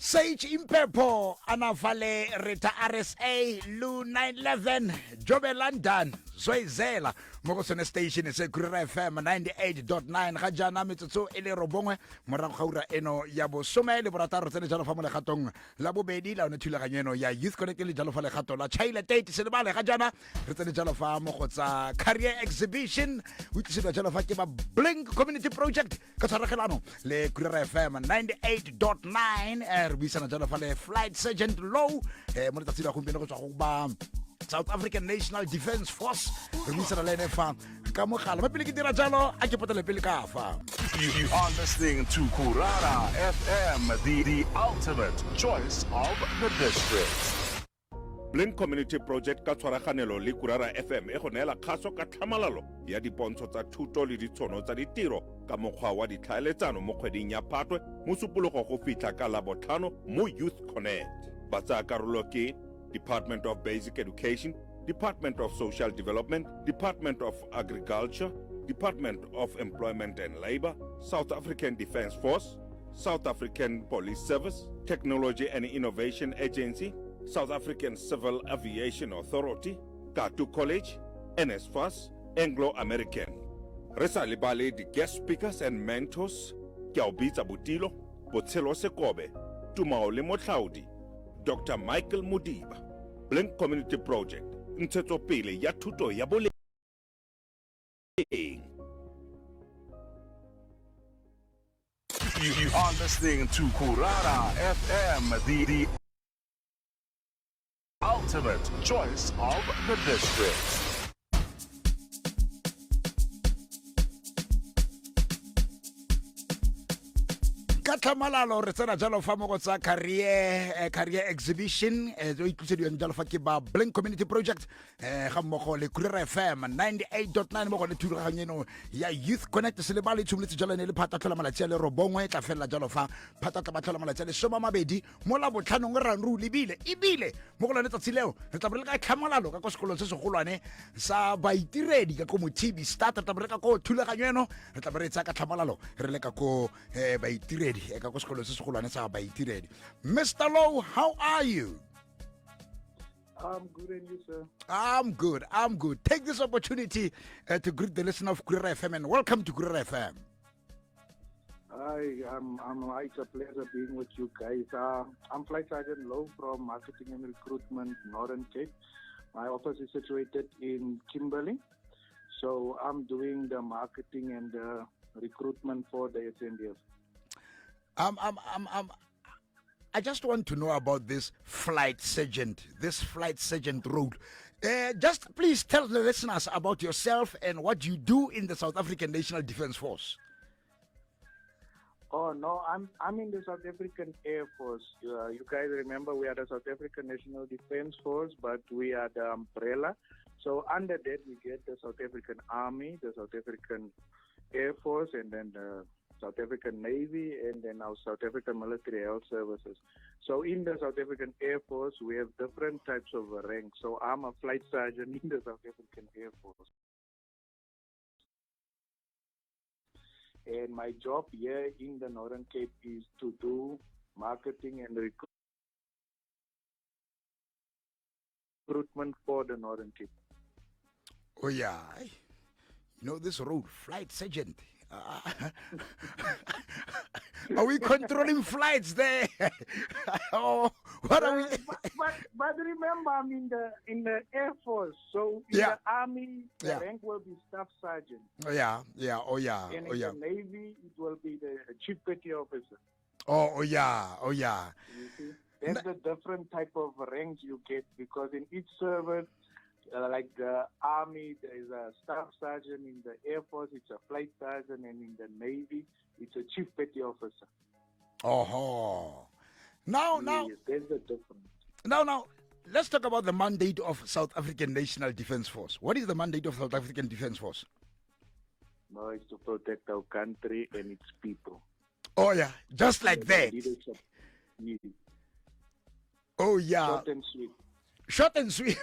Sage Impepo, Anavale, Rita RSA, Louw 911, Jobe London, Zoizela, Mogosone Station, is a Kurera FM 98.9, Rajana Mitsu, Ele Robonge, Morahaura Eno, Yabo Some, Liberator, Senate Family Hatong, Labo Bedi, La Natula Gano, Ya Youth Connected Jalofale Hato, La Chile Tate, Senabale, Rajana, Return Jalofa, Mokosa, Career Exhibition, which is a Jalofakiba Blink Community Project, Casarakalano, Le Kurera FM 98.9, Bisa na jalo fale Flight Sergent Louw mo tsila go mbena go tswa go ba South African National Defence Force Bisa na lene fa ka mogala ba pele ke dira jalo a ke potele pele ka fa. You are listening to Kurara FM, the ultimate choice of the district. Blink Community Project ka tshwaraganelo le Kurara FM e go neela kgaso ka tlhamalalo ya dipontsho tsa thuto le ditshono tsa ditiro ka mokgwa wa ditlhaeletsano mo kgweding ya Phatwe mo supologo go fitlha ka la botlhano mo Youth Connect. Ba tsaya karolo ke Department of Basic Education, Department of Social Development, Department of Agriculture, Department of Employment and Labor, South African Defence Force, South African Police Service, Technology and Innovation Agency, South African Civil Aviation Authority, Katu College, NSFAS, Anglo-American. Resa libale the guest speakers and mentors, Kiaubitsa Butilo, Botshelo Sekobe, Tumaole Motlhaudi, Dr. Michael Mudiba, Blink Community Project, Ntshetsopele ya thuto ya boleng. You are listening to Kurara FM, the ultimate choice of the district. Katlamalalo re tsena jalo fa mo go tsa career exhibition zo itlusediwang jalo fa ke ba Blink Community Project ga mmogo le Kurera FM 98.9 mo go le thulaganyeno ya Youth Connect se le ba le tshumoletse jalo ne le phata tlhola malatsi a le robongwe tla fela jalo fa phata tla ba tlhola malatsi a le 12 mo la botlhanong re ru lebile ebile mo go lone tsa tsileo re tla re ka tlhamalalo ka sekolong se se golwane sa baitiredi ka ko Motibi start tla re ka ko thulaganyeno re tla re tsa ka tlhamalalo re le ka ko baitiredi Mr. Louw, how are you? I'm good, and you, sir? I'm good. Take this opportunity to greet the listener of Kurera FM and welcome to Kurera FM. It's a pleasure being with you guys. I'm Flight Sergeant Louw from Marketing and Recruitment, Northern Cape. My office is situated in Kimberley, so I'm doing the marketing and the recruitment for the SNDF. I just want to know about this flight sergeant role. Just please tell the listeners about yourself and what you do in the South African National Defence Force. Oh no, I'm in the South African Air Force. You guys remember we are the South African National Defence Force, but we are the umbrella. So under that we get the South African Army, the South African Air Force, and then the South African Navy, and then our South African Military Health Services. So in the South African Air Force, we have different types of ranks. So I'm a flight sergeant in the South African Air Force. And my job here in the Northern Cape is to do marketing and recruitment for the Northern Cape. Oh yeah, you know this role, flight sergeant. Are we controlling flights there? Oh, what are we? But remember, I'm in the Air Force, so in the Army, the rank will be Staff Sergeant. Oh yeah. And in the Navy, it will be the Chief Petty Officer. Oh yeah. You see, there's the different type of ranks you get because in each service. Like the Army, there is a Staff Sergeant. In the Air Force, it's a Flight Sergeant, and in the Navy, it's a Chief Petty Officer. Oh, now, there's a difference. Now, let's talk about the mandate of South African National Defence Force. What is the mandate of South African Defence Force? No, it's to protect our country and its people. Oh yeah, just like that. Oh yeah. Short and sweet. Short and sweet.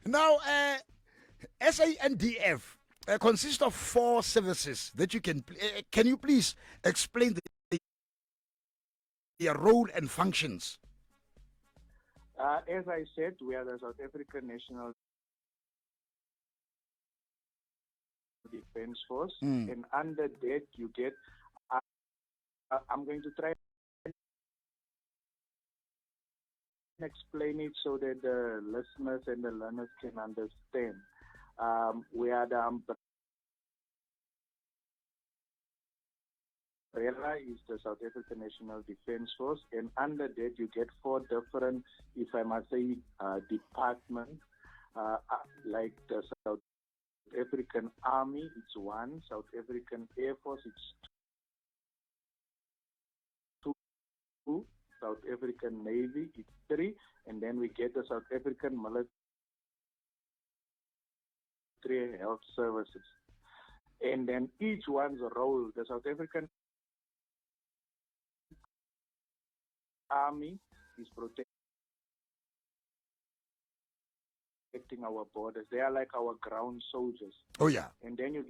Now, SANDF consists of 4 services that you can you please explain their role and functions? As I said, we are the South African National Defense Force, and under that you get. I'm going to try and explain it so that the listeners and the learners can understand. We are the umbrella is the South African National Defense Force, and under that you get 4 different, if I must say, departments, like the South African Army, it's 1, South African Air Force, it's 2, South African Navy, it's 3, and then we get the South African Military Health Services. And then each one's role, the South African Army is protecting our borders. They are like our ground soldiers. Oh yeah. And then you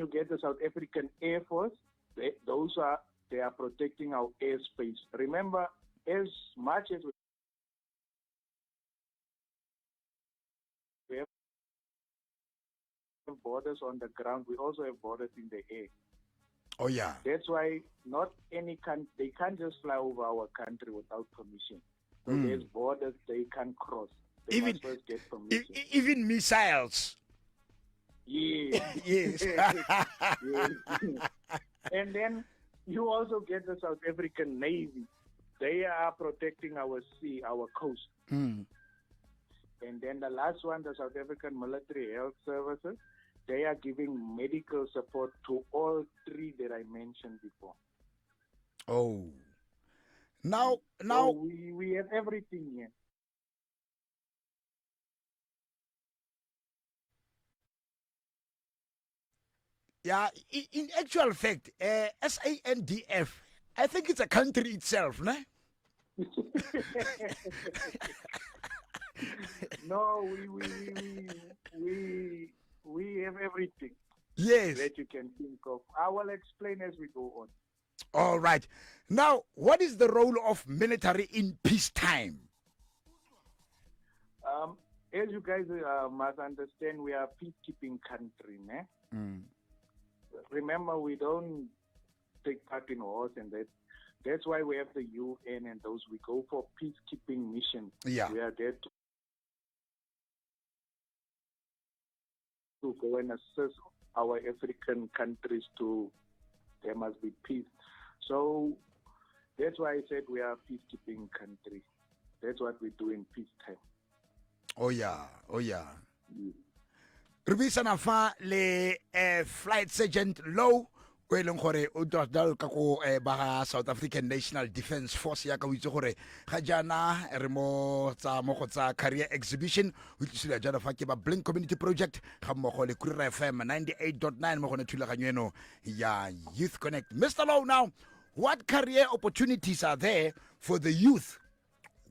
get the South African Air Force. They are protecting our airspace. Remember, as much as we have borders on the ground, we also have borders in the air. Oh yeah. That's why not any country, they can't just fly over our country without permission. So there's borders they can't cross. They must first get permission. Even missiles. Yes. Yes. Yes. And then you also get the South African Navy. They are protecting our sea, our coast. And then the last one, the South African Military Health Services. They are giving medical support to all 3 that I mentioned before. Oh. Now So we have everything here. Yeah, in actual fact, SANDF, I think it's a country itself, ne? No, we have everything. Yes. That you can think of. I will explain as we go on. All right. Now, what is the role of military in peacetime? As you guys must understand, we are a peacekeeping country, ne? Remember, we don't take part in wars and that. That's why we have the UN and those. We go for peacekeeping missions. Yeah. We are there to go and assist our African countries to, there must be peace. So that's why I said we are a peacekeeping country. That's what we do in peacetime. Oh yeah, oh yeah. Rubisa fa le flight sergent Louw o eleng gore o dal ka go ba South African National Defense Force ya ka o itse gore ga jana re mo go tsa career exhibition o tsile jana fa ke ba Blink Community Project ga mmogo le Kurira FM 98.9 mo go ne thulaganyo eno ya Youth Connect. Mr. Louw, now what career opportunities are there for the youth?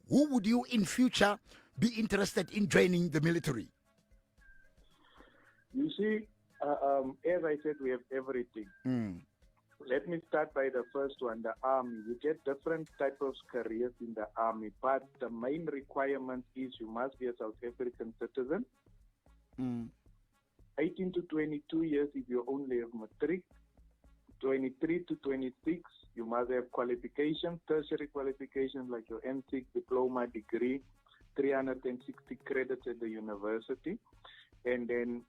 Who would you in future be interested in joining the military? You see, as I said, we have everything. Let me start by the first one, the Army. You get different types of careers in the Army, but the main requirement is you must be a South African citizen. 18 to 22 years if you only have matric. 23 to 26, you must have qualifications, tertiary qualifications like your N6 diploma degree, 360 credits at the university, and then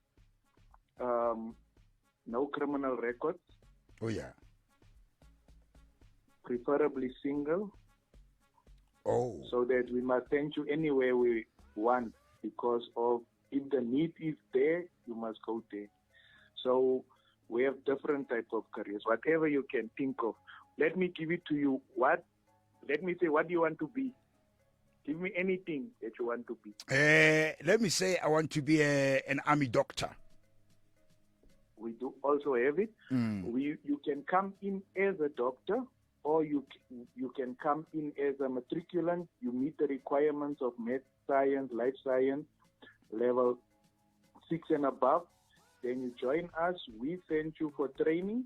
no criminal records. Oh yeah. Preferably single. Oh. So that we must send you anywhere we want, because of if the need is there, you must go there. So we have different type of careers, whatever you can think of. Let me give it to you. Let me say, what do you want to be? Give me anything that you want to be. Let me say I want to be an army doctor. We do also have it. You can come in as a doctor, or you can come in as a matriculant. You meet the requirements of math, science, life science, level 6 and above, Then you join us. We send you for training,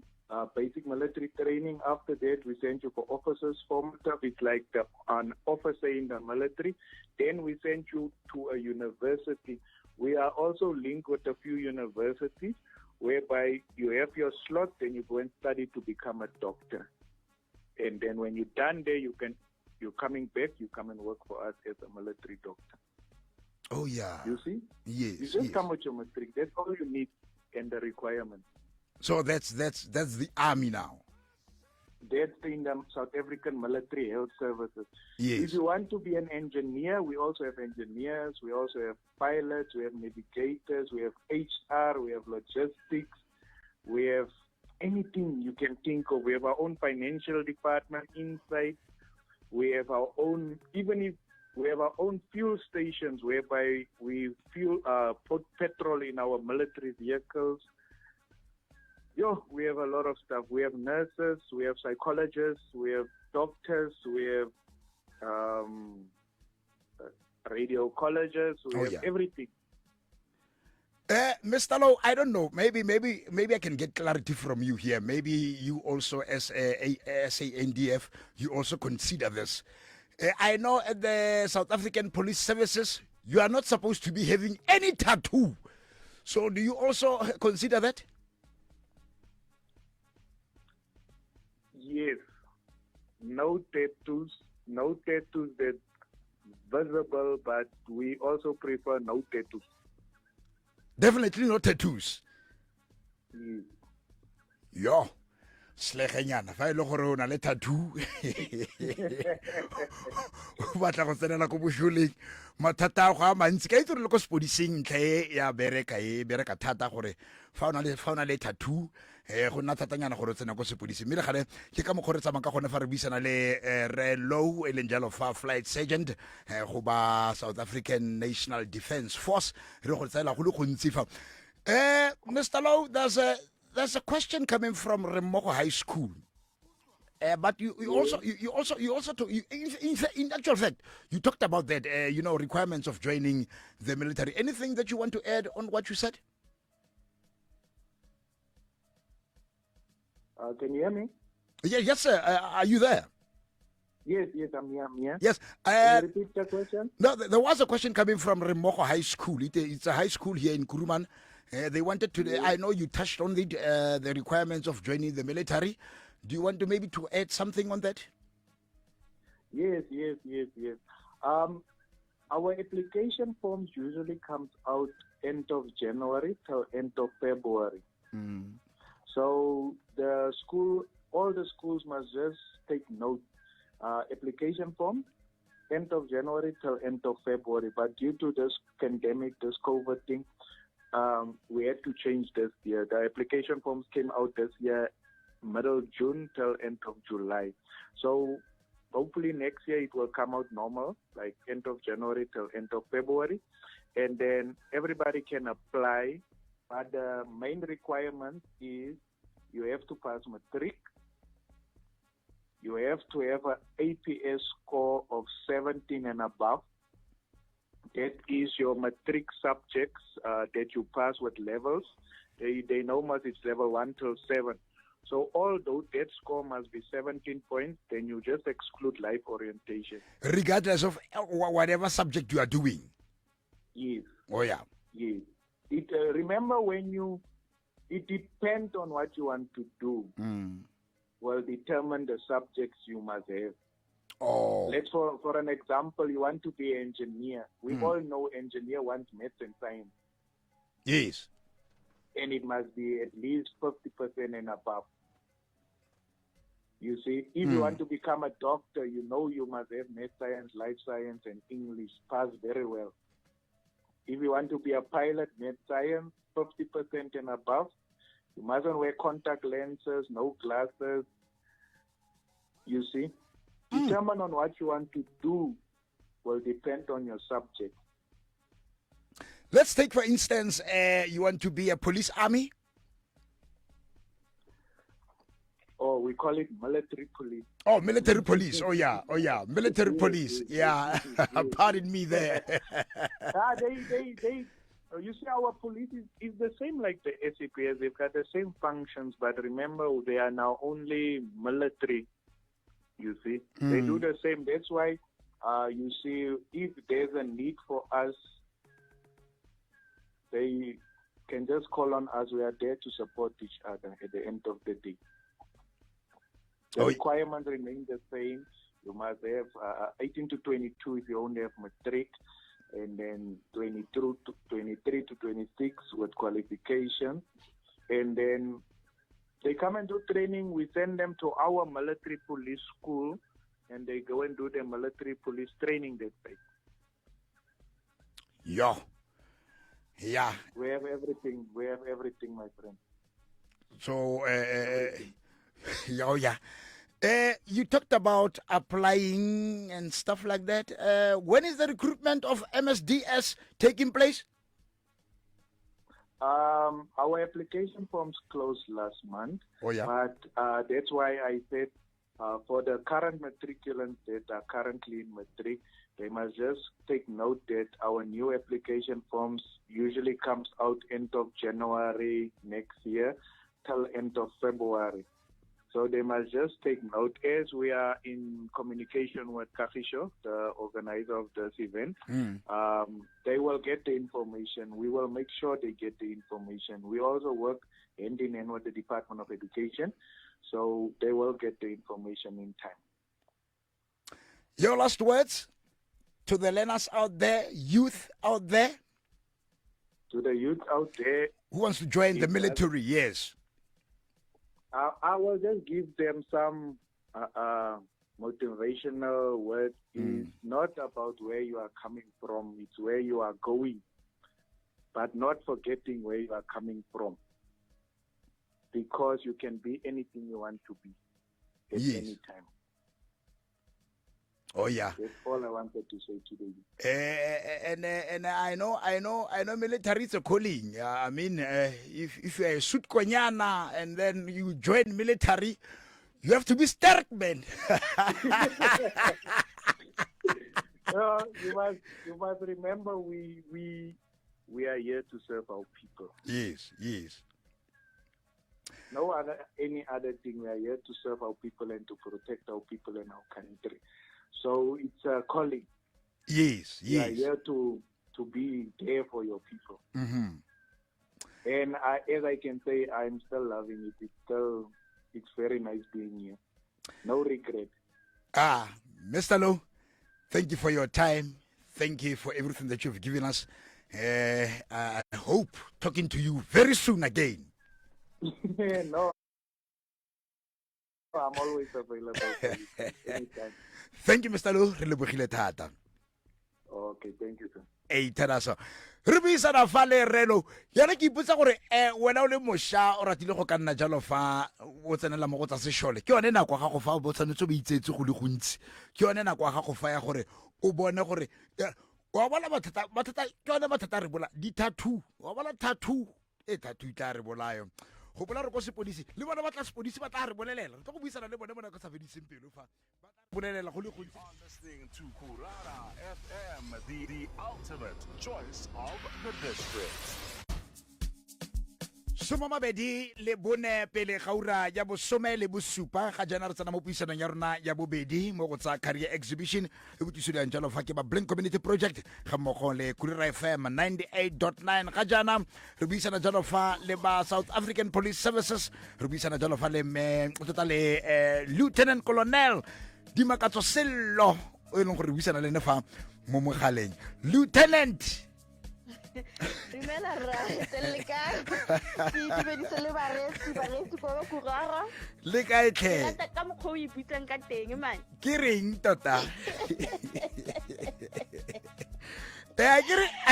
basic military training. After that, we send you for officers formative. It's like an officer in the military. Then we send you to a university. We are also linked with a few universities whereby you have your slot, then you go and study to become a doctor. And then when you're done there, you're coming back, you come and work for us as a military doctor. Oh, yeah. You see? Yes. You just come with your matric. That's all you need and the requirement. So that's the army now. That's in the South African Military Health Services. Yes. If you want to be an engineer, we also have engineers, we also have pilots, we have navigators, we have HR, we have logistics, we have anything you can think of. We have our own financial department inside. We have our own, we have our own fuel stations whereby we put petrol in our military vehicles. We have a lot of stuff. We have nurses, we have psychologists, we have doctors, we have radiologists, we have everything. Mr. Louw, I don't know. Maybe I can get clarity from you here. Maybe you also, as a NDF, you also consider this. I know at the South African Police Services, you are not supposed to be having any tattoo. So do you also consider that? Yes. No tattoos that visible, but we also prefer no tattoos. Definitely no tattoos. Yes. Yo. Slegenyana fa ile gore o na le tattoo o batla go tsenela go bošoleng mathata a go a mantsi ka itse re le ko sepodising ntlha ya bereka thata gore fa o na le tattoo go nna thatanyana gore o tsena ko sepodising mme le gale ke ka mokgwa re tsamang ka gone fa re buisana le re Louw e leng jalo fa flight sergeant go ba South African National Defence Force re go tsaela go le gontsi fa Mr. Louw, there's a question coming from Remoko High School. But you also in actual fact you talked about that requirements of joining the military. Anything that you want to add on what you said? Can you hear me? Yes, sir. Are you there? Yes, I'm here. Yes. Can you repeat the question? No, there was a question coming from Remoko High School. It's a high school here in Kuruman. They wanted to. I know you touched on the requirements of joining the military. Do you want to maybe to add something on that? Yes. Our application forms usually comes out end of January till end of February. So all the schools must just take note. Application form end of January till end of February. But due to this pandemic, this COVID thing, we had to change this year. The application forms came out this year, middle June till end of July. So hopefully next year it will come out normal, like end of January till end of February. And then everybody can apply. But the main requirement is you have to pass matric. You have to have an APS score of 17 and above. That is your matric subjects that you pass with levels. They know must it's level 1 till 7. So although that score must be 17 points, then you just exclude life orientation. Regardless of whatever subject you are doing? Yes. Oh, yeah. Yes. Remember it depends on what you want to do. Will determine the subjects you must have. Oh. Let's for an example, you want to be an engineer. We all know engineer wants maths and science. Yes. And it must be at least 50% and above. You see, if you want to become a doctor, you know you must have math science, life science, and English pass very well. If you want to be a pilot, math science, 50% and above. You mustn't wear contact lenses, no glasses. You see? Determine on what you want to do will depend on your subject. Let's take, for instance, you want to be a police army? Oh, we call it military police. Oh, military police. Oh, yeah. Military police. Yeah. Pardon me there. They You see, our police is the same like the SAPS. They've got the same functions, but remember, they are now only military. You see, they do the same. That's why you see, if there's a need for us, they can just call on us. We are there to support each other at the end of the day. The requirements remain the same. You must have 18 to 22 if you only have matric, and then 23 to 26 with qualification. And then they come and do training. We send them to our military police school, and they go and do their military police training that day. Yeah. We have everything. We have everything, my friend. So, yeah. You talked about applying and stuff like that. When is the recruitment of MSDS taking place? Our application forms closed last month. Oh, yeah. But that's why I said for the current matriculants that are currently in matric, they must just take note that our new application forms usually comes out end of January next year till end of February. So they must just take note, as we are in communication with Kagisho, the organizer of this event. They will get the information. We will make sure they get the information. We also work hand in hand with the Department of Education, so they will get the information in time. Your last words to the learners out there, youth out there? To the youth out there who wants to join the military, yes. I will just give them some motivational words. It's not about where you are coming from, it's where you are going, but not forgetting where you are coming from. Because you can be anything you want to be at any time. Oh yeah. That's all I wanted to say today. And I know military is a calling. I mean, if you're a suit konyana and then you join military, you have to be stark, man. You must remember we are here to serve our people. Yes. Any other thing. We are here to serve our people and to protect our people and our country. So it's a calling. Yes. We are here to be there for your people. And as I can say, I'm still loving it. It's very nice being here. No regret. Mr. Louw, thank you for your time. Thank you for everything that you've given us. I hope talking to you very soon again. No, I'm always available for you anytime. Thank you, Mr. Louw. Okay, thank you, sir. Taraso. Re buisana fa le reno. Yana ke ipotsa gore wena o le mosha o ratile go ka nna jalo fa o tsenela mo go tsa seshole. Ke yone nako ga go fa o tshwanetse go itsetse go le gontsi. Ke yone nako ga go fa ya gore o bone gore wa bona mathata ke yone mathata re bola di tattoo. Wa bona tattoo tattoo tla re bolayo. Go bola re go sepodisi le bona ba tla sepodisi ba tla re bolelela. Re tlo go buisana le bone go sa fediseng pelo fa. Ba tla bolelela go le gontsi. Listening to Kurara FM, the ultimate choice of the district. Soma mabedi le bone pele gaura ya bosome le bosupa ga jana re tsena mo puisanong ya rona ya bobedi mo go tsa career exhibition e botsisodiang jalo fa ke ba Blink Community Project ga mmogo le Kurara FM 98.9 ga jana re buisana jalo fa le ba South African Police Services re buisana jalo fa le Lieutenant Colonel Dimakatso Sello o e leng gore re buisana le ne fa mo mogaleng Lieutenant Dumela rra, le kae? Ke itumedise le baresi ko Kurara. Le kae tlhe? Ke rata ka mokgwa o iputsang ka teng man. Ke reng tota? A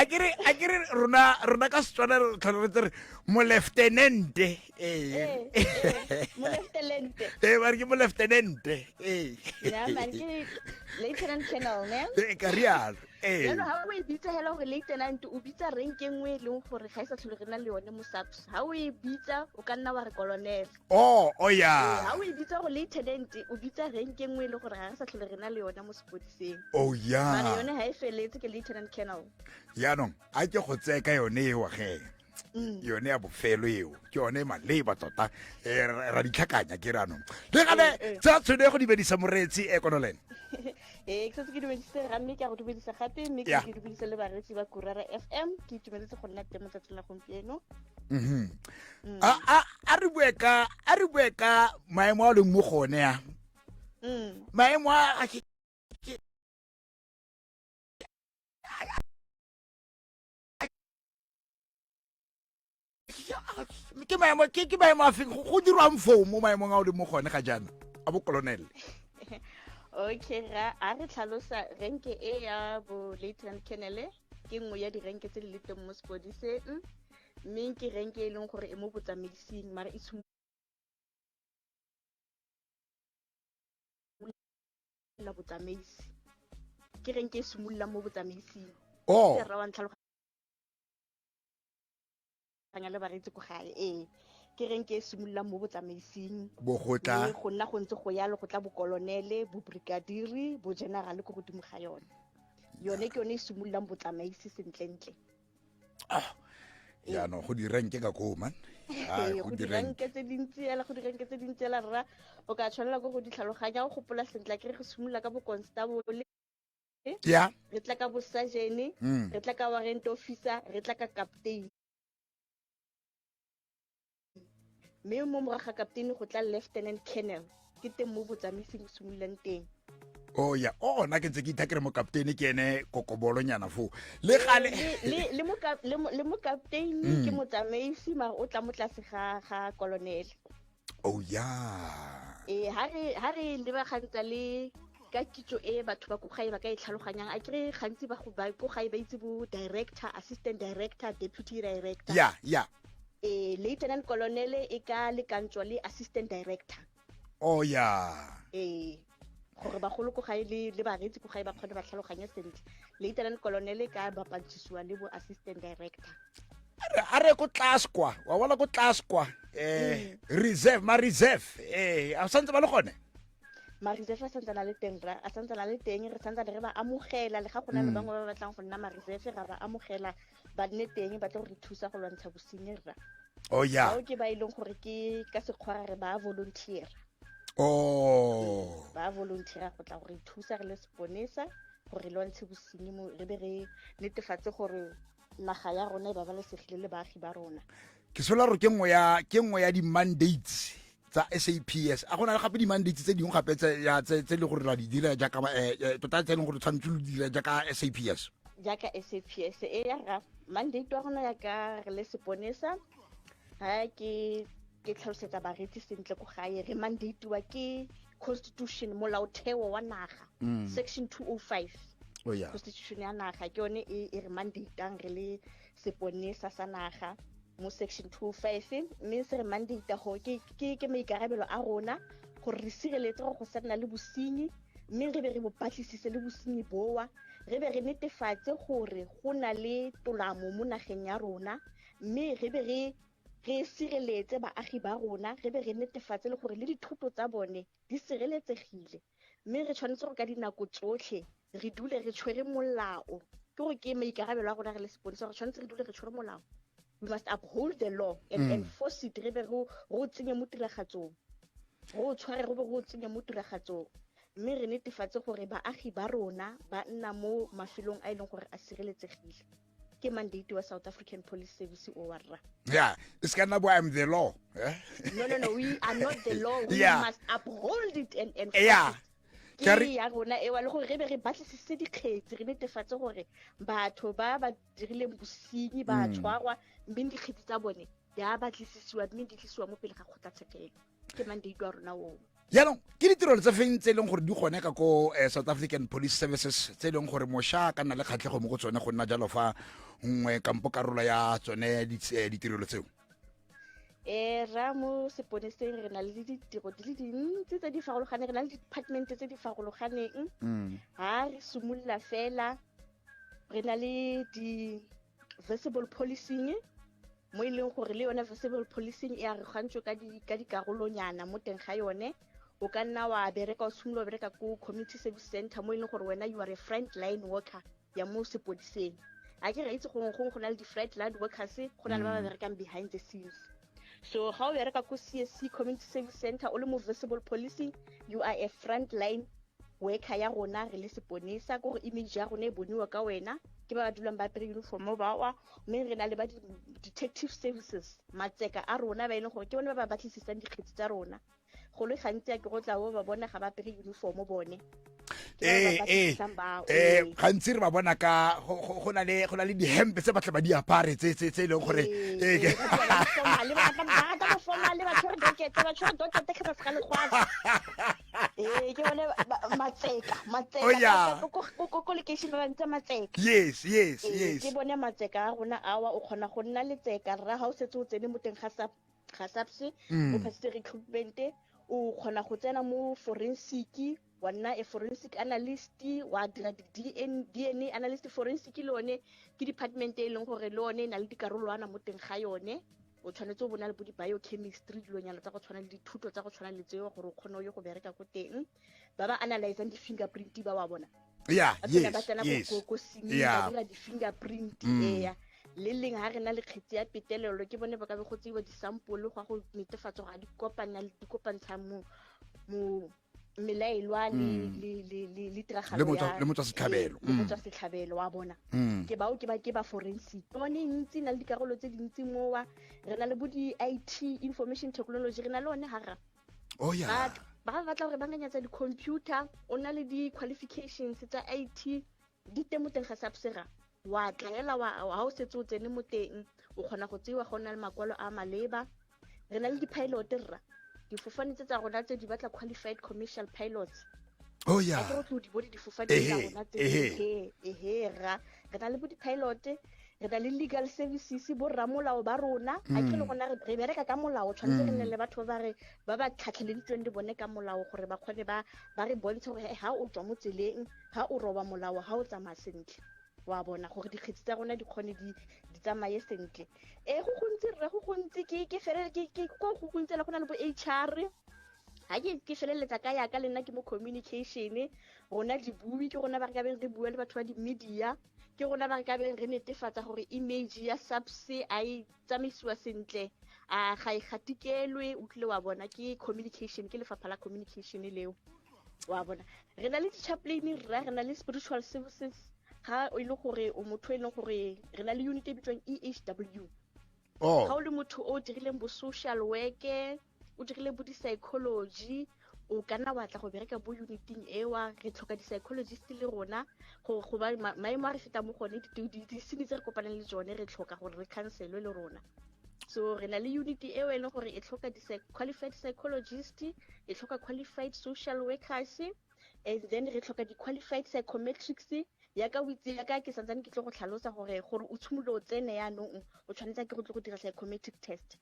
kere rona ka Setswana re tlhaletse mo lieutenant Mo lieutenant. Ba re ke mo lieutenant Ya man ke Lieutenant Colonel, ne? Ka rialo. Yano ha o e bitsa hela gore lieutenant o bitsa rank engwe le gore ga isa tlhole re na le yone mo SAPS. Ha o e bitsa o ka nna wa re colonel. Oh Ha ya. o e bitsa gore lieutenant o bitsa rank engwe le gore ga isa tlhole re na le yone mo sepodising. Oh Mara ya. yone ha e feletse ke lieutenant colonel. Yaanong a ke go tseka yone eo ge. Yone ya bofelo eo ke yone maleba tota ra ditlhakanya ke ranong le gale tsa tshone go di bedisa moretsi konolene Ke se ke dumedise ga mme ke go dumedisa gape mme ke dumedise le baretsi ba Kurara FM ke itumedise go nna teng mo tsatsing la gompieno. a re bue ka maemo a leng mo gone ya maemo a ke maemo a feng go dirwang foo mo maemong a o leng mo gone ga jaana a bo kolonele. Okay, a re tlhalosa renke e ya bo lieutenant colonel ke nngwe ya direnke tse di le teng mo sepodiseng mme ke renke e leng gore e mo botsamaising mara e la botsamaisi ke renke e simolola mo botsamaising ke ra wa tlhaloganya le baretsi go gae ke renke e simolola mo botsamaising bogota go nna go ntse go yalo go tla bo kolonele bo brigadiri bo general go godimo ga yone ke yone e simololang botsamaisi sentlentle ya no go di renke ka ko man go di renke tse dintsi ela rra o ka tshwanela go di tlhaloganya go gopola sentle ke re go simolola ka bo constable ya re tla ka bo sergeant re tla ka warrant officer re tla ka captain mme mo moraga captain go tla lieutenant colonel ke teng mo botsamaisi mo simololang teng. ya na ke tse ke itha kere mo captain ke ene kokobolo nyana fo le gale le mo captain ke motsamaisi mara o tla mo tlase ga colonel. ya ha re lebagantsa le ka kitso e batho ba go gae ba ka e tlhaloganyang a kere gantsi ba go gae ba itse bo director, assistant director, deputy director. ya Lieutenant colonel e ka lekantswa le assistant director. ya gore bagolo go gae le baretsi go gae ba kgone ba tlhaloganya sentle lieutenant colonel ka bapantshisiwa le bo assistant director. a re ko class kwa wa wala ko class kwa reserve a santse ba le gone ma-reserve a santsana le teng ra a santsana le teng re santsane re ba amogela le ga go na le bangwe ba batlang go nna ma-reserve ra ba amogela ba nne teng ba tlo re thusa go lwantsha bosenyi rra ya ke ba ileng gore ke ka sekgwara re ba volunteer ba volunteer go tla go re thusa re le seponesa gore lwantshe bosenyi re be re netefatse gore naga ya rona e babalesegile le baagi ba rona. ke sola re ke nngwe ya di-mandates tsa SAPS a gona le gape di-mandates tse dingwe gape tse le gore ra di dira jaaka tota tse e leng gore tshwanetse lo dira jaaka SAPS ya ra mandate wa gona ya ka re le seponesa ha ke tlhalosetsa baretsi sentle go gae re mandate wa ke constitution molaotheo wa naga section 205 constitution ya naga ke yone e re mandateang re le seponesa sa naga mo section 205 mme se re mandate go ke maikarabelo a rona gore re sireletse go sa nna le bosenyi mme re be re bo batlisise le bosenyi boa re be re netefatse gore go na le tolamo mo nageng ya rona mme re be re sireletse baagi ba rona re be re netefatse le gore le dithoto tsa bone di sireletsegile mme re tshwanetse go ka dinako tsotlhe re dule re tshwere molao ke gore ke maikarabelo a rona re le seponisa re tshwanetse re dule re tshwere molao. We must uphold the law and enforce it. Re be go tsenye mo tiragatsong go tshware go tsenye mo tiragatsong mme re netefatse gore baagi ba rona ba nna mo mafelong a ileng gore a sireletsegile ke mandate wa South African Police Service o warra. It's gonna be I'm the law. No, we are not the law. We must uphold it and enforce it. Ya rona e wa le gore re be re batlisise dikgetsi re netefatse gore batho ba dirileng bosenyi ba tshwarwa mme dikgetsi tsa bone ya batlisisiwa mme di tlisiwa mo pele ga kgotlatshekelo ke mandate wa rona o. Yaanong ke ditirelo tse feng tse e leng gore di gone ka ko South African Police Services tse e leng gore mošwa ka nna le kgatlhego mo go tsone go nna jalo fa nngwe kampo karolo ya tsone ditirelo tseo? ra mo seponeseng re na le ditiro di le dintsi tse di farologaneng, re na le department tse di farologaneng. Ha re simolola fela re na le di-visible policing mo e leng gore le yone visible policing e a re gantso ka dikarolonyana mo teng ga yone. O ka nna wa bereka o simolola bereka ko community service center mo e leng gore wena you are a front line worker ya mo sepodiseng. A ke re itse go na le di-front line workers, go na le ba ba berekang behind the scenes. So ga o bereka ko CSC community service center o le mo visible policing, you are a front line worker ya rona re le seponesa, gore image ya rona e boniwa ka wena ke ba dulang ba apere uniform ba mme re na le ba detective services, matseka a rona ba ene gore ke bone ba batlisisang dikgetsi tsa rona. Go le gantsi a ke go tla ba bona ga ba apere uniform bone. Gantsi re ba bona ka go na le dihempe tse batle ba di apare tse e leng gore ke bone matseka ko lekeishene ba ntse matseka. Yes. Ke bone matseka a rona awa o kgona go nna letseka rra ga o setse o tsene mo teng ga SAPS mo pastor recruitment, o kgona go tsena mo forensic, wa nna a forensic analyst, wa dira DNA analyst. Forensic le one ke department e leng gore le one na le dikarolwana mo teng ga yone. O tshwanetse o bona le bo di-biochemistry, dilonyana tsa go tshwana le dithuto tsa go tshwana le tseo gore o kgone o ye go bereka ko teng. Ba ba analyzang di-fingerprint ba wa bona. Yes. Go dira di-fingerprint le leng ha re na le kgetsi ya petelelo ke bone ba ka be go tseiwa disampole go netefatsa gore di kopantsha mo melaelwa le tiragalo ya le motswasetlhabelo wa bona. Ke ba forensic bone ntsi na le dikarolo tse dintsi mowa. Re na le bo di-IT information technology, re na le one hara ba batla gore ba nganyatsa di-computer, o na le di-qualifications tsa IT di teng mo teng ga SAPSera. Wa tlaela ha o setse o tsene mo teng o kgona go tseiwa go na le makwalo a maleba. Re na le di-pilot rra, difofane tsa rona tse di batla qualified commercial pilots. Ke go tlo di bodi difofane tsa rona tse rra. Re na le bo di-pilot, re na le legal services, bo ramolao ba rona. A ke le gona re bereka ka molao, tshwanetse re nne le batho ba ba tlhatlheleditsweng di bone ka molao gore ba kgone ba re bontshe gore ha o tswa mo tseleng, ha o roba molao, ha o tsamaya sentle, wa bona gore dikgetsi tsa rona di kgone di tsamaye sentle. Go gontsi ke fela ke go gontsi le go na le bo HR. Ha ke feleletsa ka ya ka le nna ke mo communication, rona di bui ke rona ba re ka beng re bua le batho ba di-media, ke rona ba re ka beng re netefatsa gore image ya SAPS a e tsamaisiwa sentle, a ga e gatikelwe. O tlile wa bona ke communication, ke lefapha la communication leo, wa bona. Re na le di-chaplain rra, re na le spiritual services. Ga o ile gore o motho e leng gore re na le unit e bitswang EHW. Ga o le motho o dirileng bo social work, o dirile bo di-psychology, o ka nna batla go bereka bo uniting ewa. Re tlhoka di-psychologist le rona go ba maemo a re feta mo gone di-sini tse re kopaneng le tsone, re tlhoka gore re counselwe le rona. So re na le unity eo e leng gore e tlhoka qualified psychologist, e tlhoka qualified social workers, and then re tlhoka di-qualified psychometrics. Ya ka witse ya ka ke santsane ke tlo go tlhalosa gore o tshimolo o tsene ya nong o tshwanetse ke go tlo go dira psychometric test.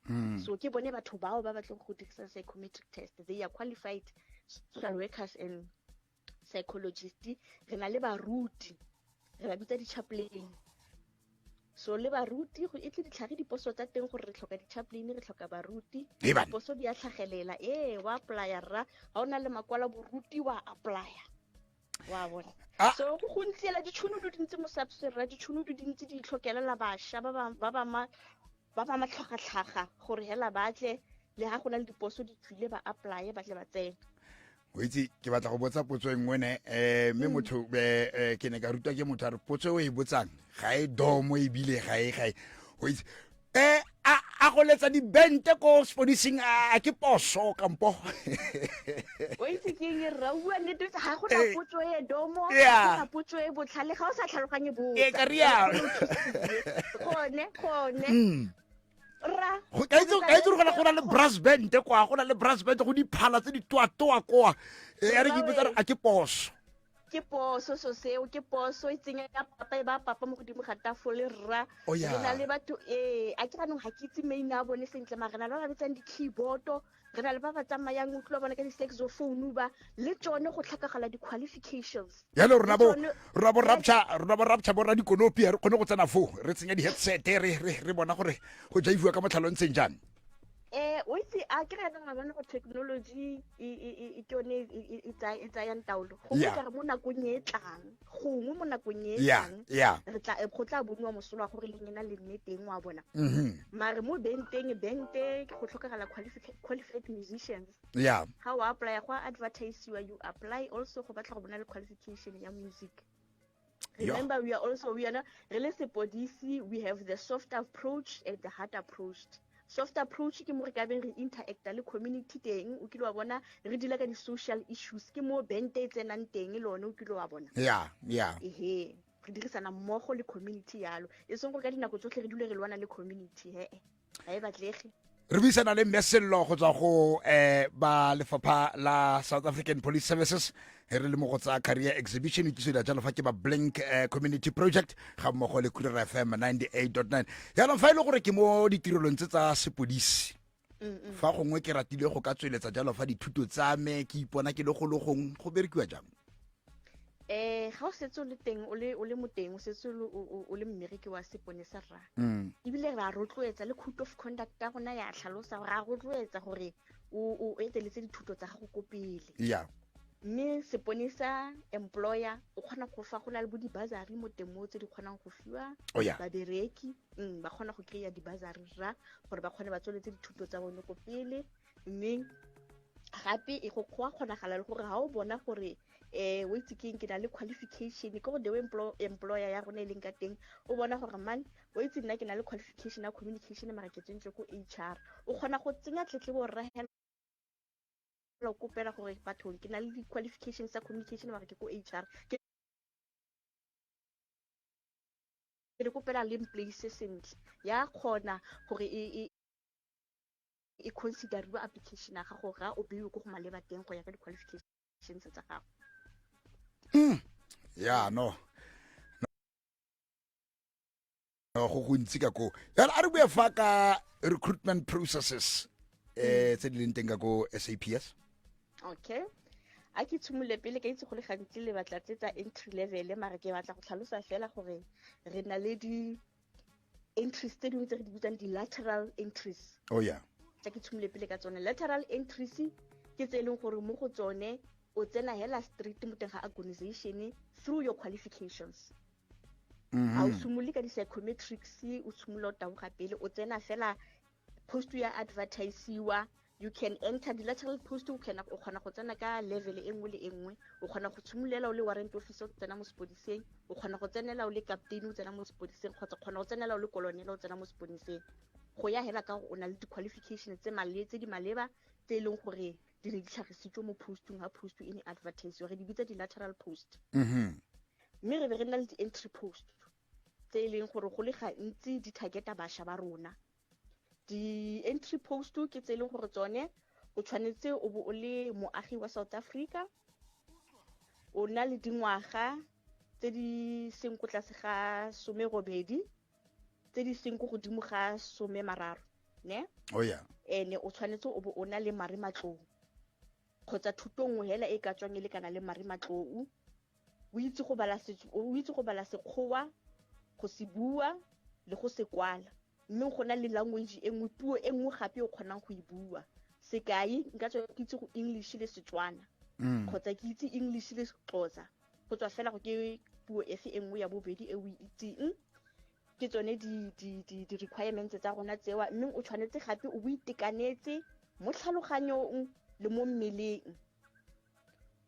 So ke bone batho bao ba batleng go dirisa psychometric test, they are qualified social workers and psychologists. Re na le baruti, re ba bitsa di-chaplain. So le baruti go itle ditlhage diposo tsa teng gore re tlhoka di-chaplain, re tlhoka baruti. Diposo di a tlhagelela wa apply-a rra, ha o na le makwala boruti wa apply-a, wa bona. So go gontlela ditšhono di dintsi mo SAPS rra, ditšhono di dintsi di tlhokelela bašwa ba ba matlhagatlhaga gore hela batle le ha go na le diposo di tswile ba apply ba tle ba tsene. O itse ke batla go botsa potso e nngwe mme motho ke ne ka rutwa ke motho a re potso o e botsang ga e domo e bile ga e o itse a go letsa dibente ko sepodising a ke poso kampo. O itse ke eng rra bua nnete ga go na potso e domo, ga go na potso e botlhale ga o sa tlhaloganye botsa. Ka rialo gone rra ka itse go na le brass band kwa, go na le brass band go diphala tse di toa kwa ya re ke botsa a ke poso. ke poso so seo ke poso e tsenya ya papa e ba papa mo godimo ga tafole rra Oh, yeah. re na le batho a ke ganong ga ke itse main a bone sentle mara re na le ba betsang di-keyboardo re na le ba ba tsamayang o tlo bona ka di-saxophone ba le tsone go tlhokagala di-qualifications yalo rona bo rapture bo ra dikonopi re kgone go tsena fo re tsenya di-headset re bona gore go jaifiwa ka motlhalo ntseng jang o itse a ke rena ga bona go technology ke yone e tsayang taolo go ka mo nakong e tlang gongwe mo nakong e tlang re tla go tla boniwa mosola gore le nyena le nne teng wa bona mare mo bente ke go tlhokagala qualified musicians how o apply go advertise you apply also go batla go bona le qualification ya music. Remember, we are really sepodisi. We have the soft approach and the hard approach. Soft approach ke mo re ka beng re interacta le community teng o kile wa bona re dila ka di social issues ke mo bente tsenang teng le one o kile wa bona re dirisana mmogo le community yalo e seng go ka dinako tsotlhe re dule re lwana le community ha e batlege re buisana le mmesello go tswa go ba lefapha la South African Police Services re le mo go tsa career exhibition e tliswa jalo fa ke ba Blink Community Project ga mmogo le Kurera FM 98.9 ya fa ile gore ke mo ditirelong tsa sepodisi fa gongwe ke ratile go ka tsweletsa jalo fa dithuto tsa me ke ipona ke le go logong go berekiwa jang ga o setse o le teng o le moteng o setse o le mmereki wa seponesa rra ebile ra rotloetsa le code of conduct ya gona ya tlhalosa ra rotloetsa gore o eteletse dithuto tsa gago ko pele mme seponesa employer o kgona go fa go na le bo dibazari mo temo tse di kgonang go fiwa babereki ba kgona go kry-a dibazari rra gore ba kgone ba tsweletse dithuto tsa bone ko pele mme gape e go kgonagala le gore ga o bona gore o itse ke na le qualification ke go the employer ya rona e leng ka teng o bona gore man o itse nna ke na le qualification ya communication mara ke tsentse ko HR o kgona go tsenya tletlebo rrahela lo kopela gore batho ke na le di-qualifications tsa communication mara ke ko HR ke le kopela le place sentle ya kgona gore e consideriwa application ya gago ga o beiwe go maleba teng go ya ka di-qualifications tsa gago go gontsi ka ko yana a re bua fa ka recruitment processes tse di leng teng ka ko SAPS okay a ke tshimole pele ka itse go le gantsi le batla tsetsa entry level mara ke batla go tlhalosa fela gore re na le di entries tse dingwe tse re di bitsang di-lateral entries tsa ke tshimole pele ka tsone lateral entries ke tse leng gore mo go tsone o tsena hela street mo teng ga organization through your qualifications a o sumuli ka di-psychometrics o sumulo o taboga pele o tsena fela post ya advertisiwa you can enter the lateral post o kgona go tsena ka level e nngwe le e nngwe o kgona go tshumulela o le warrant officer o tsena mo sepodising o kgona go tsenela o le captain o tsena mo sepodising kgotsa kgona go tsenela o le colonel o tsena mo sepodising go ya hela ka gore o na le di-qualifications tse di maleba tse e leng gore di ne di tlhagisitswe mo posting ga post e ne advertise re di bitsa di-lateral post mme re be re na le di-entry post tse e leng gore go le gantsi di targeta bašwa ba rona di-entry post ke tse e leng gore tsone o tshwanetse o bo o le moagi wa South Africa o na le dingwaga tse di seng ko tlase ga 18 tse di seng go godimo ga 30 ne ene o tshwanetse o bo o na le marematlou kgotsa thuto nngwe hela e ka tswang e le kana le marematlou o itse go bala sekgowa go se bua le go se kwala mme go na le language e nngwe puo e nngwe gape o kgonang go e bua sekai nka tswa ke itse go English le Setswana kgotsa ke itse English le Xhosa go tswa fela go ke puo efe e nngwe ya bobedi e o itseng ke tsone di requirements tsa rona tsewa mme o tshwanetse gape o itekanetse mo tlhaloganyong le mo mmeleng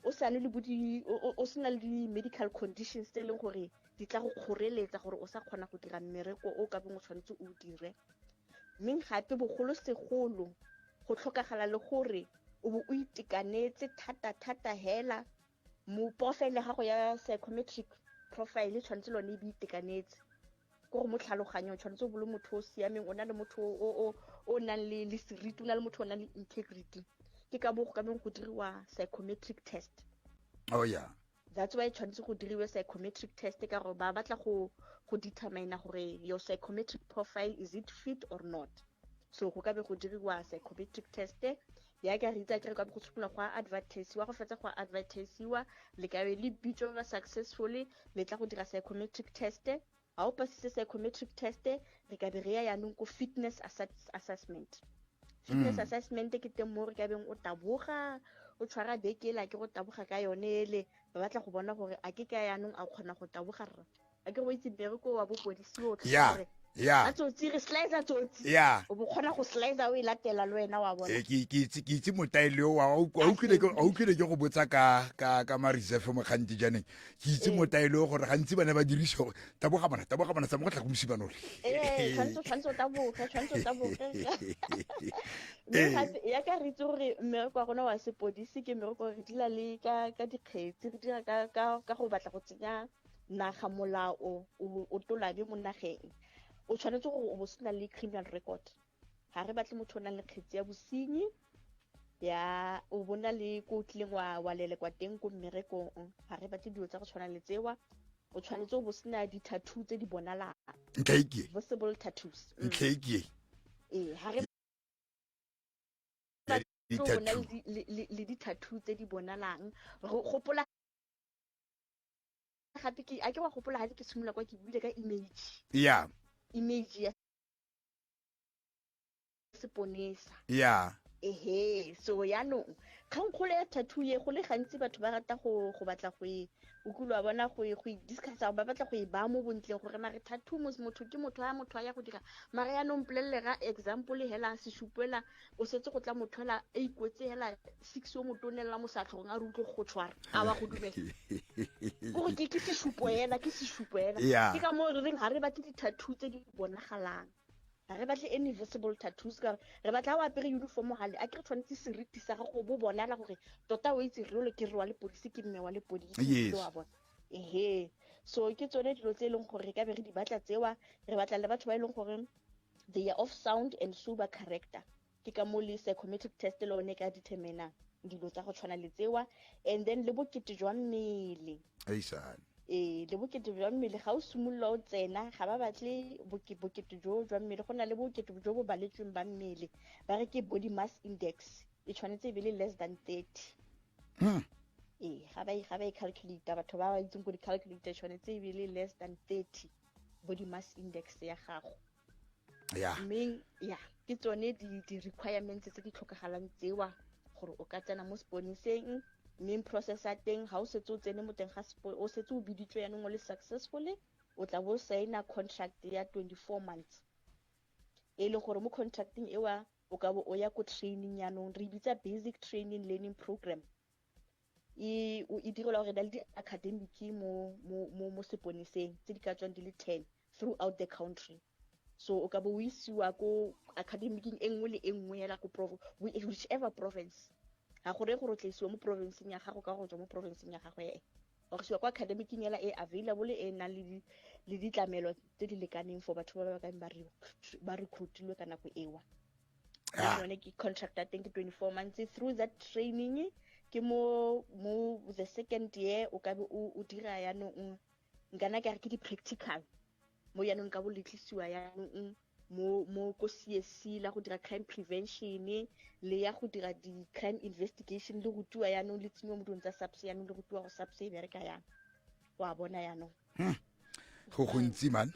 o sena le di-medical conditions tse leng gore di tla go kgoreletsa gore o sa kgona go dira mmereko o ka beng o tshwanetse o dire mme gape bogolosegolo go tlhokagala le gore o bo o itekanetse thata hela mo profile ya gago ya psychometric profile tshwanetse lone e be itekanetse gore mo tlhaloganyong tshwanetse o bole motho o siameng o na le motho o nang le seriti o na le motho o nang le integrity ke ka bo go ka beng go diriwa psychometric test that's why tshwanetse go diriwe psychometric test ka gore ba batla go determine gore your psychometric profile is it fit or not. So go ka be go diriwa psychometric test ya ka ritsa ke ka go tshupula go advertise-wa go fetsa go advertise-wa le ka be le bitso ba successfully le tla go dira psychometric test. Ha o pasitse psychometric test re ka be re ya yanong go fitness assessment. Fitness assessment ke teng mo re ka beng o taboga o tshwara beke la ke go taboga ka yone le ba batla go bona gore a ke ka yanong a kgona go taboga rra a ke go itse bereko wa bopodisi o tlhore a tsotsi re slice a tsotsi o bo kgona go slice o ilatela le wena wa bona ke itse motaile wa o kile ke go botsa ka ma reserve mo kganti janeng ke itse motaile gore gantsi bana ba dirisa go taboga bana sa mo go tla go mosibana ole tshwanetse taboga ya ka re itse gore mmereko wa gona wa sepodisi ke mmereko re dila le ka dikgetsi re dira ka go batla go tsenya naga molao o tolabe mo nageng o tshwanetse gore o bo sena le criminal record ha re batle motho o nang le kgetsi ya bosenyi ya o bona le ko tlileng wa lele kwa teng ko mmerekong ha re batle dilo tsa go tshwana le tsewa o tshwanetse go bo sena di-tattoo tse di bonalang visible tattoos ha re le di-tattoo tse di bonalang gopola gape a ke wa gopola ha ke simolola kwa ke buile ka image ya seponesa so yaanong kgankgolo ya tattoo ye go le gantsi batho ba rata go batla go utlwa bona go discussa ba batla go e ba mo bontleng gore na re tattoo motho ke motho a ya go dira mara yaanong mpolelele ga example hela se supela o setse go tla motho hela a ikwetse hela 6 o motonela mo satlhong a re utlwe go tshwara a wa go dumela gore ke se supo hela ke ka mo re reng ha re batle di-tattoo tse di bonagalang re batle any visible tattoos ka re batla wa apere uniform hale a ke re tshwanetse seriti sa go bo bonala gore tota o itse re le ke re wa le polisi ke mme wa le polisi wa bona so ke tsone dilo tse leng gore re ka be re di batla tsewa re batla le batho ba ileng gore they are of sound and sober character ke ka mo le psychometric test le one ka determine dilo tsa go tshwana le tsewa and then le bokete jwa mmele le bokete jwa mmele ga o simolola o tsena ga ba batle bokete jo jwa mmele go na le bokete jo bo baletsweng ba mmele ba re ke body mass index e tshwanetse e be le less than 30 ga ba e calculate batho ba ba itseng go di calculate tshwanetse e be le less than 30 body mass index ya gago mme ke tsone di-requirements tse di tlhokagalang tsewa gore o ka tsena mo seponiseng main process a teng ha o setse o tsene mo teng ga o setse o biditswe yanong o le successfully o tla bo signa contract ya 24 months e le gore mo contracting ewa o ka bo o ya ko training yanong re bitsa basic training learning program e direla gore le di-academic mo seponiseng tse di ka tswang di le 10 throughout the country so o ka bo o isiwa ko academic e nngwe le e nngwe ya go whichever province ha gore go rotleisiwa mo provinceng ya gago ka go tswa mo provinceng ya gago o go siwa kwa academic yela e available e na le ditlamelo tse di lekaneng for batho ba ka ba recruitilwe ka nako ewa yone ke contract ya teng ke 24 months through that training ke mo the second year o ka be o dira yanong ngana ka re ke di-practical mo yanong ka bo letlisiwa yanong mo ko CSC la go dira crime prevention le ya go dira di-crime investigation le go tua yanong le tsenyo mo dintsa subs yanong le go tua go subs e bereka yang wa bona yanong go gontsi man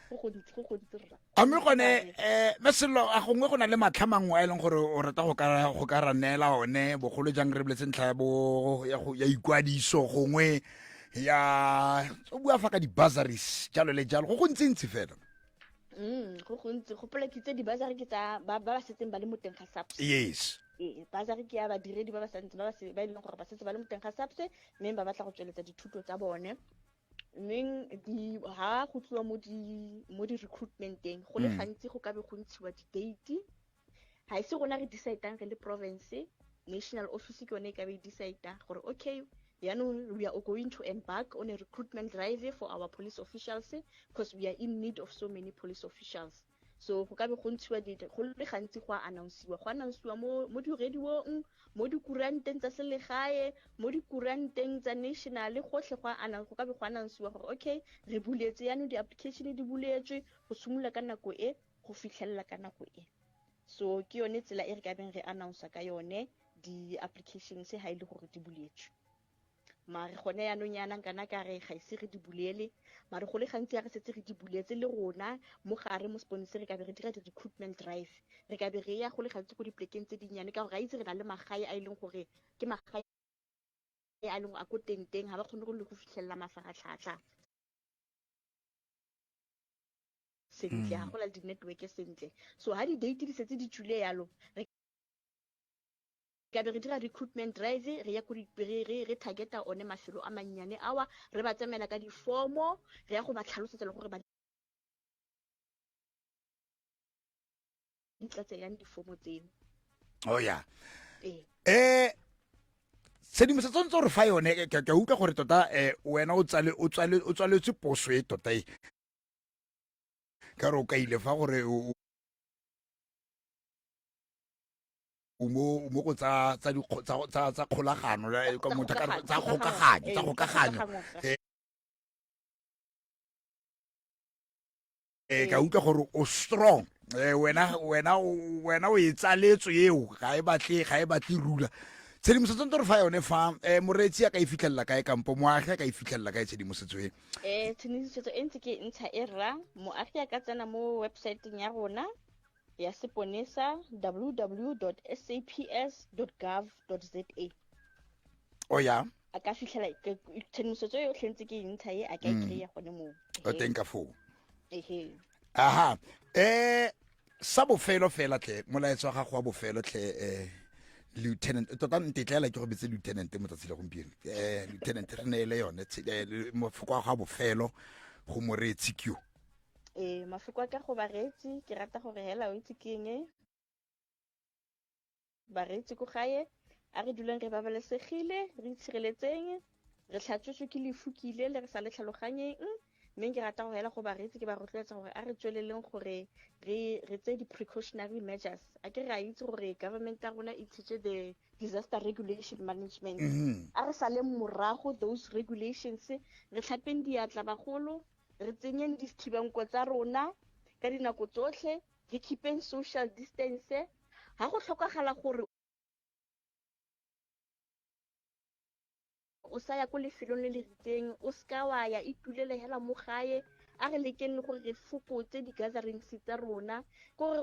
go gontsi rra a me gone meselo a gongwe go na le matlhamang wa e leng gore o rata go ka ranela one bogolo jang re bletse ntlha ya ikwadiso gongwe ya o bua fa ka di-bursaries jalo le jalo go gontsi fela go gontsi go polekitse di-bursary ke tsa ba setseng ba le mo teng ga subs bursary ke ya badiredi ba ba ileng gore ba setse ba le mo teng ga subs mme ba batla go tsweletsa dithuto tsa bone mme ha go tliwa mo di-recruitmenteng go le gantsi go ka be go ntshiwa di-date ha ise gona re decide-ang re le province national office ke yone e ka be decide gore okay we are going to embark on a recruitment drive for our police officials because we are in need of so many police officials so go ka be go ntshiwa go le gantsi go announce-iwa mo di-radiong, mo dikuranteng tsa selegae, mo dikuranteng tsa national gotlhe go ka be go announce-iwa gore okay re buletse yaanong di-application di buletswe go simolola ka nako e go fitlhelela ka nako e. So ke yone tsela e re ka beng re announce ka yone di-applications ha ile gore di buletswe. Mare gone yaanong yana kana ka re ga ise re di bulele, mare go le gantsi ya re setse re di buletse le rona mo gare mo sponsor re ka be re dira di-recruitment drive, re ka be re ya go le gantsi go diplekeng tse dinnyane ka gore ga itse re na le magae a ileng gore ke magae a ileng a ko teng ga ba kgone go le go fitlhelela mafaratlhatlha sentle, ga go la di-network sentle. So ha di-date di setse di tswile yalo re ka be re dira recruitment drive, re ya go re targeta one mafelo a mannyane awa, re ba tsamela ka di-formo, re ya go ba tlhalosetsa le gore ba ditlatse yang di-formo tseo. Oh ya tshedimosetso ntse gore fa yone ke utlwa gore tota wena o tswaletswe poso e tota e ka re o ka ile fa gore mo go tsa kgolagano tsa kgokaganyo ka utlwa gore o strong wena o e tsaletswe eo ga e batle rula. Tshedimosetso ntse re fa yone fa moreetsi a ka e fitlhelela kae kampo moagi a ka e fitlhelela kae tshedimosetso e? Tshedimosetso e ntse ke ntsha e rra moagi a ka tsena mo websiteng ya rona ya seponesa www.saps.gov.za. O ya a ka fitlhela tshedimosetso yotlhe ntse ke e ntsha e a ka e kry-a gone moo. o teng ka foo. Aha sa bofelo fela tle molaetsa wa gago wa bofelo tle lieutenant tota ntetlela ke go betse lieutenant mo tsatsing la gompieno lieutenant re neele yone mafoko a ga bofelo go moreetsi kyo. Mafoko a ka go bareetsi ke rata gore hela o itse keng bareetsi go gae a re dulang re babalesegile, re itshireletseng, re tlhatswetswe ke lefukile le re sa le tlhaloganyeng, mme ke rata go hela go bareetsi ke ba rotloetsa gore a re tsweleleng gore re tse di-precautionary measures a ke re a itse gore government ya rona e tshitse the disaster regulation management a re sa le morago those regulations, re tlhapeng diatla bagolo, re tsenyeng dithibanko tsa rona ka dinako tsotlhe, re keepeng social distance, ga go tlhokagala gore o sa ya ko lefelong le le ritseng, o ska wa ya itulele hela mo gae, a re lekeng le gore re fokotse di-gatherings tsa rona gore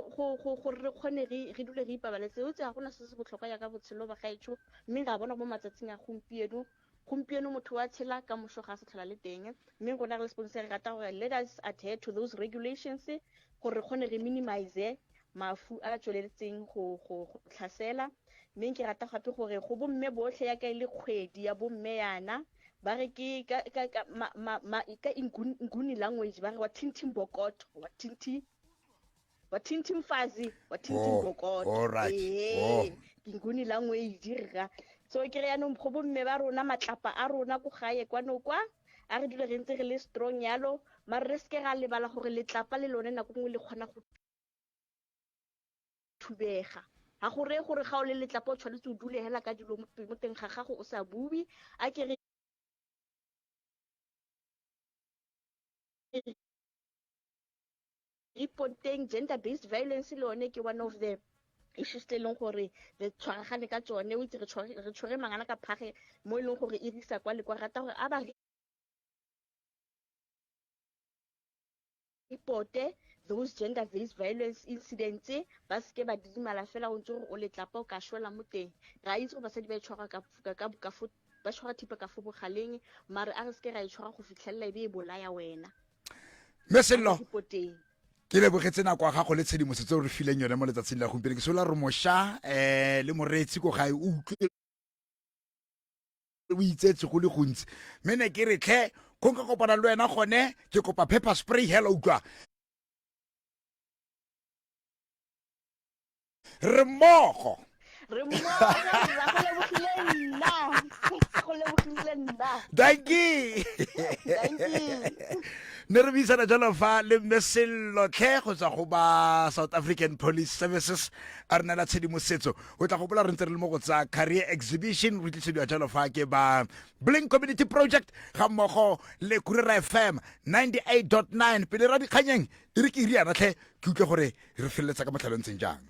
re kgone re dule re ipabaletse. O tse ga gona se se botlhokwa ya ka botshelo ba gaetsho, mme ra bona mo matsatsing a gompieno motho wa tshela ka moso ga se tlhola le teng, mme rona re sponsor re rata gore let us adhere to those regulations gore re kgone re minimize mafu a tsweletseng go tlhasela. Mme ke rata gape gore go bomme botlhe ya ka ile kgwedi ya bomme yana ba re ke ka Nguni language ba re wa tintim bokoto wa tintim fazi wa tintim bokoto Nguni language ra. So ke re yanong go bomme ba rona matlapa a rona go gae kwa a re dule re ntse re le strong yalo, mare re ske ga lebala gore letlapa le lone nako ngwe le kgona go thubega. Ha go re gore ga o le letlapa o tshwanetse o dule hela ka dilo mo teng ga gago o sa bui. A ke re reporting gender based violence le one ke one of the issues tse leng gore re tshwaragane ka tsone, o itse re tshware mangana ka phage mo e leng gore e risa kwa le kwa. Rata gore a ba reporte those gender based violence incidents ba ske ba didimala fela o ntse gore o letlapa o ka shwela mo teng. Ra itse go basadi ba itshwara ka ba tshwara thipa ka fo bogaleng, mare a re ske ra itshwara go fitlhelela e be e bolaya wena. Mesello ke lebogetse nako ya gago le tshedimosetso re fileng yone mo letsatsing la gompieno. Ke sola re mošwa le moreetsi ko gae o utlwe o itsetse go le gontsi, mme ne ke re tlhe go nka kopana le wena gone ke kopa pepper spray hela utlwa re mmogo thank you ne re buisana jalo fa le Mesello tlhe go tswa go ba South African Police Services a re nela tshedimosetso o tla go bola re ntse re le mo go tsa career exhibition re tlisediwa jalo fa ke ba Blink Community Project ga mmogo le Kurera FM 98.9 pele ra dikganyeng e re ke riana tlhe ke utlwe gore re feleletsa ka motlhalontseng jang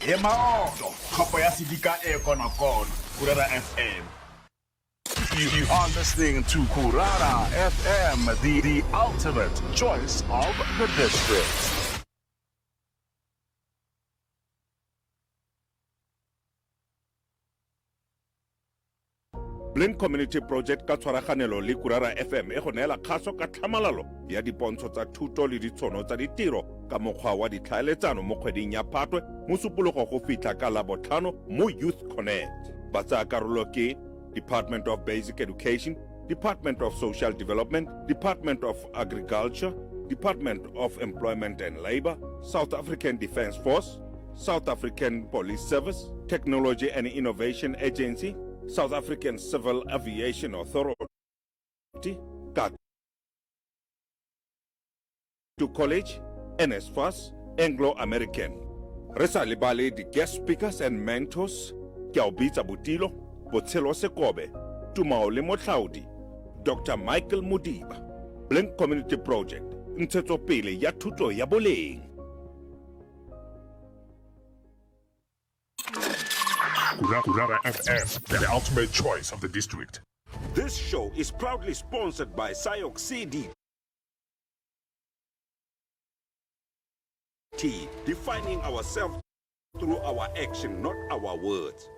e maoto kgopo ya sedika e konokono Kurera FM. You are listening to Kurara FM, the ultimate choice of the district. Blink Community Project ka tshwaraganelo le Kurara FM e go neela kgaso ka tlhamalalo ya dipontsho tsa thuto le ditshono tsa ditiro ka mokgwa wa ditlhaeletsano mo kgweding ya Phatwe mo supologo go fitlha ka Labotlhano mo Youth Connect. Ba tsaya karolo ke Department of Basic Education, Department of Social Development, Department of Agriculture, Department of Employment and Labor, South African Defence Force, South African Police Service, Technology and Innovation Agency, South African Civil Aviation Authority, to College, NSFAS, Anglo-American. Resa libale the guest speakers and mentors, Kiaubitsa Butilo, Botshelo Sekobe, Tumao le Motlhaodi, Dr. Michael Mudiba, Blink Community Project, Ntshetsopele ya thuto ya boleng. Kurara FM, the ultimate choice of the district. This show is proudly sponsored by Sayok CD. Defining ourselves through our action, not our words.